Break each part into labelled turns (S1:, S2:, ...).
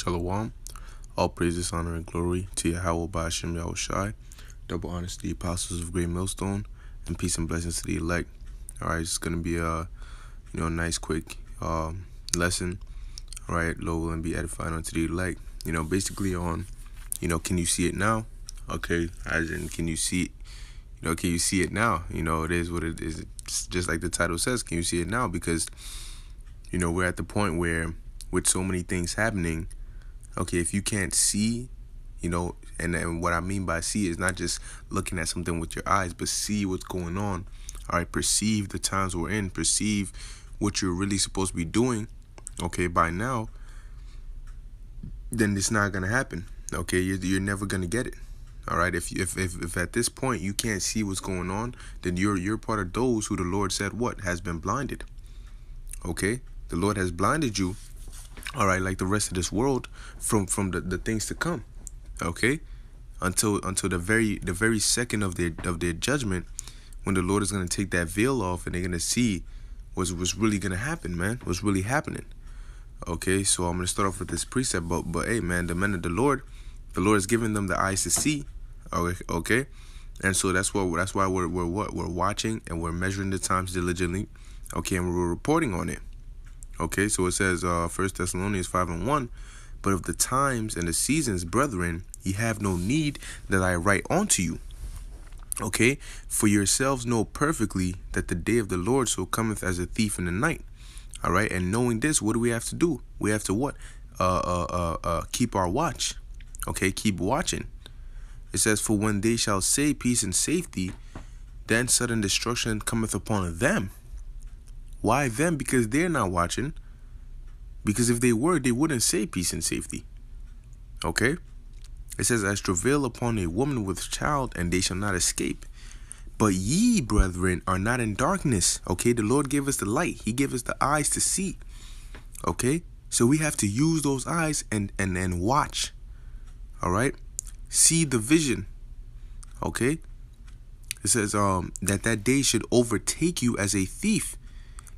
S1: Shalom. All praises, honor, and glory to Yahweh Ba'ashem Yahushai. Double honors to the apostles of Great Millstone, and peace and blessings to the elect. All right, it's gonna be a nice quick lesson. All right, Lord will be edified unto the elect. Basically on, can you see it now? Okay, as in, can you see it? Can you see it now? It is what it is. It's just like the title says. Can you see it now? Because we're at the point where, with so many things happening, okay, if you can't see, and what I mean by see is not just looking at something with your eyes, but see what's going on. All right, perceive the times we're in, perceive what you're really supposed to be doing, okay, by now, then it's not gonna happen. Okay, you're never gonna get it. All right, if at this point you can't see what's going on, then you're part of those who the Lord said what has been blinded. Okay, the Lord has blinded you. All right, like the rest of this world, from the things to come. Okay, until the very second of their judgment, when the Lord is going to take that veil off and they're going to see what's really going to happen, man. What's really happening. Okay, so I'm going to start off with this precept, but hey, man, the men of the Lord has given them the eyes to see. Okay, and so that's why we're watching and we're measuring the times diligently. Okay, and we're reporting on it. Okay, so it says 1 Thessalonians 5:1, but of the times and the seasons, brethren, ye have no need that I write unto you. Okay, for yourselves know perfectly that the day of the Lord so cometh as a thief in the night. All right, and knowing this, what do we have to do? We have to what? Keep our watch. Okay, keep watching. It says, for when they shall say peace and safety, then sudden destruction cometh upon them. Why them? Because they're not watching. Because if they were, they wouldn't say peace and safety. Okay? It says, as travail upon a woman with child, and they shall not escape. But ye, brethren, are not in darkness. Okay? The Lord gave us the light. He gave us the eyes to see. Okay? So we have to use those eyes and watch. All right? See the vision. Okay? It says that day should overtake you as a thief.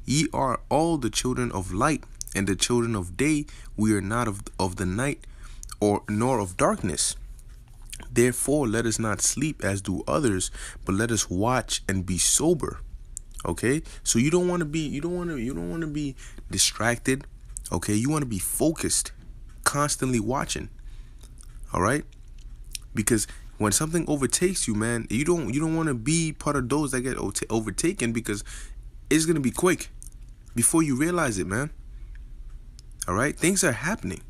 S1: Ye are all the children of light and the children of day. We are not of the night nor of darkness. Therefore, let us not sleep as do others, but let us watch and be sober. Okay, so you don't want to be distracted. Okay, you want to be focused, constantly watching. All right, because when something overtakes you, man, you don't want to be part of those that get overtaken, because it's gonna be quick before you realize it, man. All right, things are happening.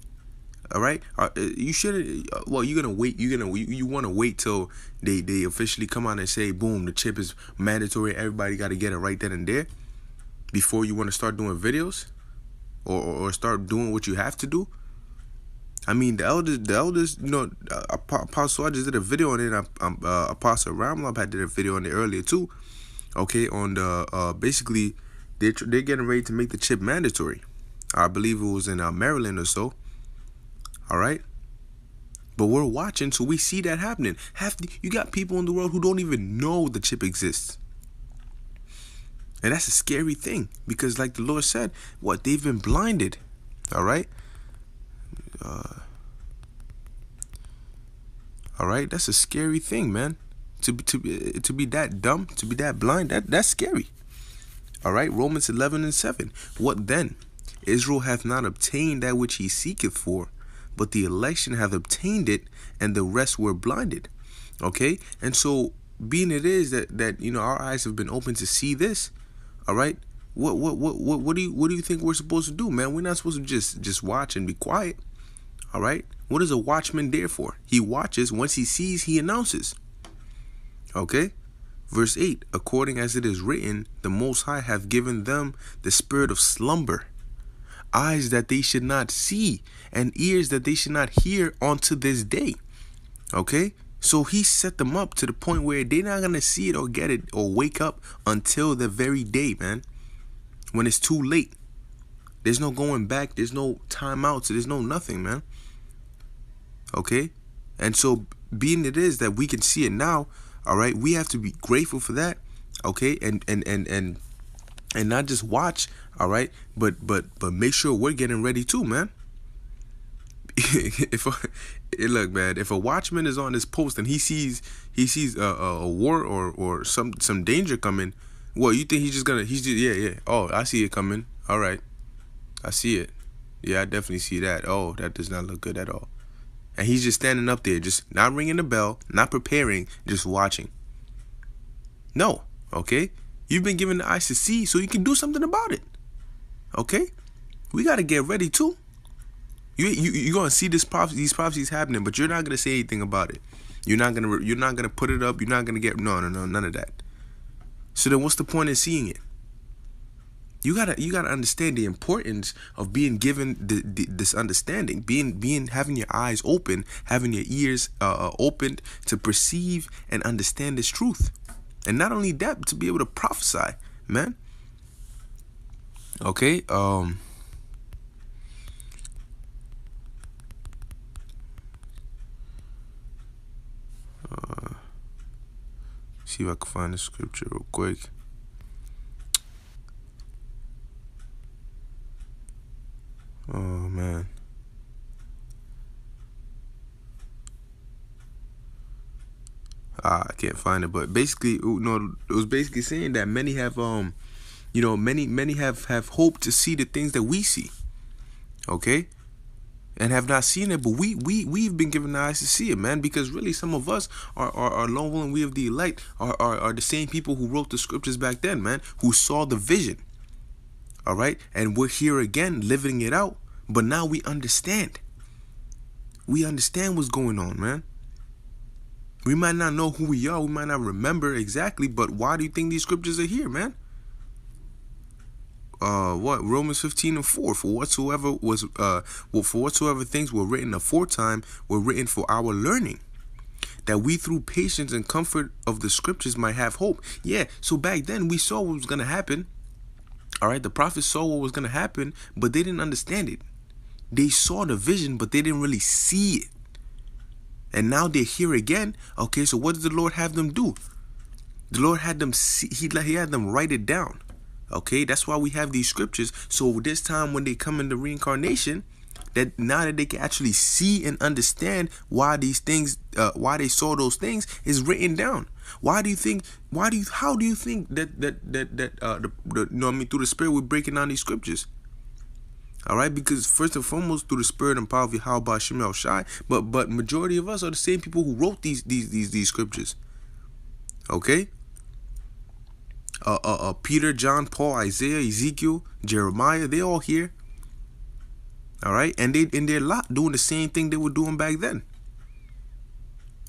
S1: All right, you shouldn't. Well, you're gonna wait. You want to wait till they officially come out and say, boom, the chip is mandatory. Everybody got to get it right then and there before you want to start doing videos or start doing what you have to do. I mean, the elders, Apostle, I just did a video on it. Apostle Ramlab had did a video on it earlier too. Okay, on the basically they're getting ready to make the chip mandatory. I believe it was in Maryland or so. All right, but we're watching, so we see that happening. You got people in the world who don't even know the chip exists, and that's a scary thing, because like the Lord said, what, they've been blinded. All right. All right, that's a scary thing, man. To be that dumb, to be that blind, that's scary. All right, Romans 11:7. What then? Israel hath not obtained that which he seeketh for, but the election hath obtained it, and the rest were blinded. Okay, and so being it is that our eyes have been open to see this. All right, what do you think we're supposed to do, man? We're not supposed to just watch and be quiet. All right, what is a watchman there for? He watches. Once he sees, he announces. Okay, verse 8, according as it is written, the Most High hath given them the spirit of slumber, eyes that they should not see, and ears that they should not hear unto this day. Okay, so he set them up to the point where they're not gonna see it or get it or wake up until the very day, man, when it's too late. There's no going back. There's no timeouts. There's no nothing, man. Okay, and so being it is that we can see it now, all right, we have to be grateful for that. Okay, and not just watch, all right, but make sure we're getting ready too, man. if look, man, if a watchman is on his post and he sees a war or some danger coming, what you think yeah. Oh, I see it coming. All right, I see it. Yeah, I definitely see that. Oh, that does not look good at all. And he's just standing up there, just not ringing the bell, not preparing, just watching. No, okay? You've been given the eyes to see so you can do something about it. Okay? We got to get ready too. You're going to see these prophecies happening, but you're not going to say anything about it. You're not going to put it up. You're not going to get no, none of that. So then what's the point in seeing it? You gotta understand the importance of being given this understanding, having your eyes open, having your ears opened to perceive and understand this truth, and not only that, to be able to prophesy, man. Okay. See if I can find the scripture real quick. Oh man. I can't find it, but basically, it was basically saying that many have many have hope to see the things that we see, okay, and have not seen it, but we've been given the eyes to see it, man, because really some of us are lone wolf, and we of the elect are the same people who wrote the scriptures back then, man, who saw the vision. All right, and we're here again living it out, but now we understand. We understand what's going on, man. We might not know who we are, we might not remember exactly, but why do you think these scriptures are here, man? What? Romans 15:4. For whatsoever things were written aforetime were written for our learning, that we through patience and comfort of the scriptures might have hope. Yeah, so back then we saw what was going to happen. All right, the prophets saw what was going to happen, but they didn't understand it. They saw the vision, but they didn't really see it. And now they're here again. Okay, so what did the Lord have them do? The Lord had them see, he had them write it down. Okay, that's why we have these scriptures. So this time when they come into reincarnation, that now that they can actually see and understand why these things, why they saw those things, is written down. How do you think that through the Spirit we're breaking down these scriptures? All right, because first and foremost through the Spirit and power of Yahweh Ba'Shem Yahushai, but majority of us are the same people who wrote these scriptures. Okay. Peter, John, Paul, Isaiah, Ezekiel, Jeremiah, they all here. All right, and they're doing the same thing they were doing back then.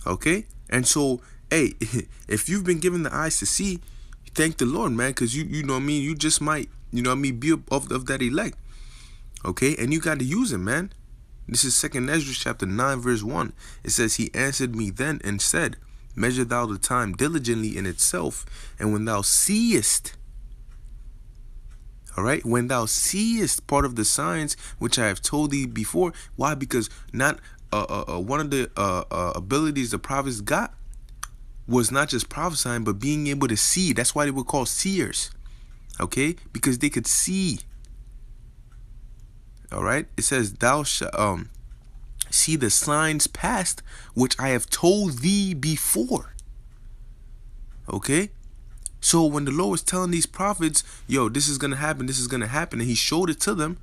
S1: Okay, and so hey, if you've been given the eyes to see, thank the Lord, man, because you know what I mean, you just might, you know what I mean, be of that elect. Okay, and you got to use it, man. This is 2nd Ezra chapter 9 verse 1. It says, he answered me then and said, measure thou the time diligently in itself, and when thou seest, all right, when thou seest part of the signs which I have told thee before. Why? Because not one of the abilities the prophets got was not just prophesying, but being able to see. That's why they were called seers. Okay, because they could see. All right, it says thou shalt see the signs past which I have told thee before. Okay, so when the Lord was telling these prophets, yo, this is gonna happen, and he showed it to them,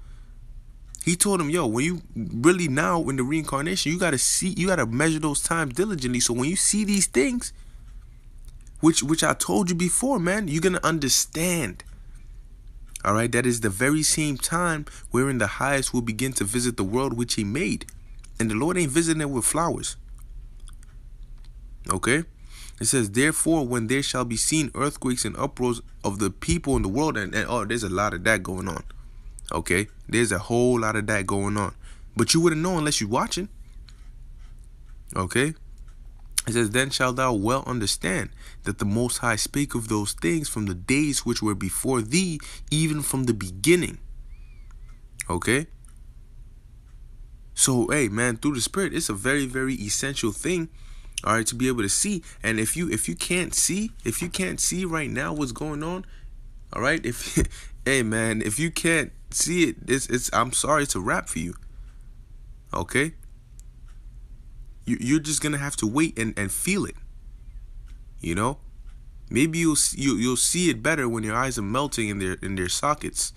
S1: he told them, yo, when you really now in the reincarnation, you gotta see, you gotta measure those times diligently. So when you see these things, which I told you before, man, you're gonna understand. All right, that is the very same time wherein the highest will begin to visit the world which he made. And the Lord ain't visiting it with flowers. Okay? It says, therefore, when there shall be seen earthquakes and uproars of the people in the world, and oh, there's a lot of that going on. Okay? There's a whole lot of that going on. But you wouldn't know unless you're watching. Okay? It says, then shalt thou well understand that the Most High spake of those things from the days which were before thee, even from the beginning. Okay? So, hey, man, through the Spirit, it's a very, very essential thing, all right, to be able to see. And if you can't see right now what's going on, all right, hey, man, if you can't see it, it's I'm sorry, it's a wrap for you. Okay? you're just gonna have to wait and feel it. You know, maybe you'll see it better when your eyes are melting in their sockets.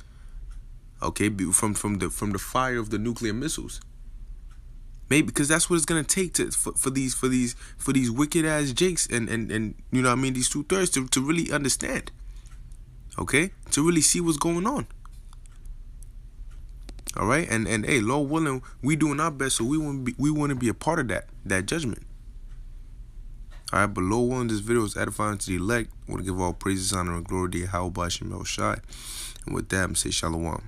S1: Okay, from the fire of the nuclear missiles. Maybe because that's what it's gonna take for these wicked ass Jakes and you know what I mean, these 2/3 to really understand. Okay, to really see what's going on. All right, and hey, Lord willing, we doing our best, so we want to be a part of that judgment. All right, but Lord willing, this video is edifying to the elect. I want to give all praises, honor, and glory to Yahweh Bashim El Shai. And with that, I'm say Shalom.